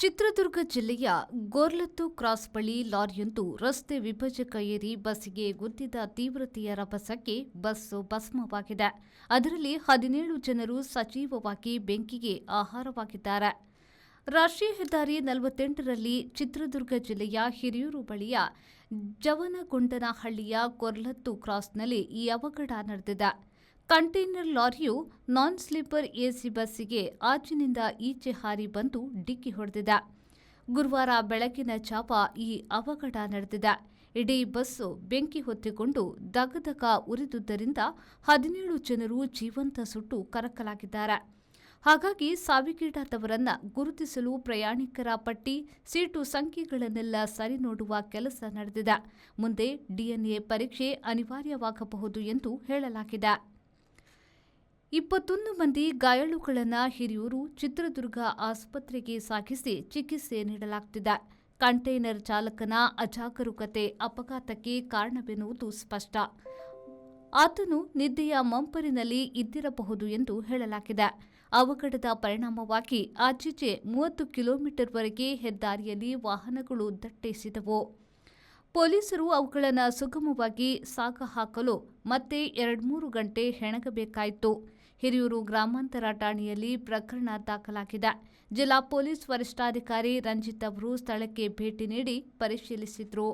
ಚಿತ್ರದುರ್ಗ ಜಿಲ್ಲೆಯ ಗೋರ್ಲತ್ತು ಕ್ರಾಸ್ ಬಳಿ ಲಾರಿಯೊಂದು ರಸ್ತೆ ವಿಭಜಕ ಏರಿ ಬಸ್ಸಿಗೆ ಗುದ್ದಿದ ತೀವ್ರತೆಯ ರಭಸಕ್ಕೆ ಬಸ್ಸು ಭಸ್ಮವಾಗಿದೆ. ಅದರಲ್ಲಿ 17 ಜನರು ಸಜೀವವಾಗಿ ಬೆಂಕಿಗೆ ಆಹಾರವಾಗಿದ್ದಾರೆ. ರಾಷ್ಟ್ರೀಯ ಹೆದ್ದಾರಿ 48ರಲ್ಲಿ ಚಿತ್ರದುರ್ಗ ಜಿಲ್ಲೆಯ ಹಿರಿಯೂರು ಬಳಿಯ ಜವನಗೊಂಡನಹಳ್ಳಿಯ ಗೋರ್ಲತ್ತು ಕ್ರಾಸ್ನಲ್ಲಿ ಈ ಅವಘಡ ನಡೆದಿದೆ. ಕಂಟೈನರ್ ಲಾರಿಯು ನಾನ್ ಸ್ಲೀಪರ್ ಎಸಿ ಬಸ್ಸಿಗೆ ಆಚಿನಿಂದ ಈಚೆ ಹಾರಿ ಬಂದು ಡಿಕ್ಕಿ ಹೊಡೆದಿದೆ. ಗುರುವಾರ ಬೆಳಗಿನ ಜಾವ ಈ ಅವಘಡ ನಡೆದಿದೆ. ಇಡೀ ಬಸ್ಸು ಬೆಂಕಿ ಹೊತ್ತಿಕೊಂಡು ದಗದಗ ಉರಿದುದರಿಂದ 17 ಜನರು ಜೀವಂತ ಸುಟ್ಟು ಕರಕಲಾಗಿದ್ದಾರೆ. ಹಾಗಾಗಿ ಸಾವಿಗೀಡಾದವರನ್ನ ಗುರುತಿಸಲು ಪ್ರಯಾಣಿಕರ ಪಟ್ಟಿ, ಸೀಟು ಸಂಖ್ಯೆಗಳನ್ನೆಲ್ಲ ಸರಿ ನೋಡುವ ಕೆಲಸ ನಡೆದಿದೆ. ಮುಂದೆ ಡಿಎನ್ಎ ಪರೀಕ್ಷೆ ಅನಿವಾರ್ಯವಾಗಬಹುದು ಎಂದು ಹೇಳಲಾಗಿದೆ. 21 ಮಂದಿ ಗಾಯಾಳುಗಳನ್ನು ಹಿರಿಯೂರು, ಚಿತ್ರದುರ್ಗ ಆಸ್ಪತ್ರೆಗೆ ಸಾಗಿಸಿ ಚಿಕಿತ್ಸೆ ನೀಡಲಾಗುತ್ತಿದೆ. ಕಂಟೈನರ್ ಚಾಲಕನ ಅಜಾಗರೂಕತೆ ಅಪಘಾತಕ್ಕೆ ಕಾರಣವೆನ್ನುವುದು ಸ್ಪಷ್ಟ. ಆತನು ನಿದ್ದೆಯ ಮಂಪರಿನಲ್ಲಿ ಇದ್ದಿರಬಹುದು ಎಂದು ಹೇಳಲಾಗಿದೆ. ಅವಘಡದ ಪರಿಣಾಮವಾಗಿ ಆಚೀಚೆ 30 ಕಿಲೋಮೀಟರ್ವರೆಗೆ ಹೆದ್ದಾರಿಯಲ್ಲಿ ವಾಹನಗಳು ದಟ್ಟೈಸಿದವು. ಪೊಲೀಸರು ಅವುಗಳನ್ನು ಸುಗಮವಾಗಿ ಸಾಗಹಾಕಲು ಮತ್ತೆ 2-3 ಗಂಟೆ ಹೆಣಗಬೇಕಾಯಿತು. ಹಿರಿಯೂರು ಗ್ರಾಮಾಂತರ ಠಾಣೆಯಲ್ಲಿ ಪ್ರಕರಣ ದಾಖಲಾಗಿದೆ. ಜಿಲ್ಲಾ ಪೊಲೀಸ್ ವರಿಷ್ಠಾಧಿಕಾರಿ ರಂಜಿತ್ ಅವರು ಸ್ಥಳಕ್ಕೆ ಭೇಟಿ ನೀಡಿ ಪರಿಶೀಲಿಸಿದರು.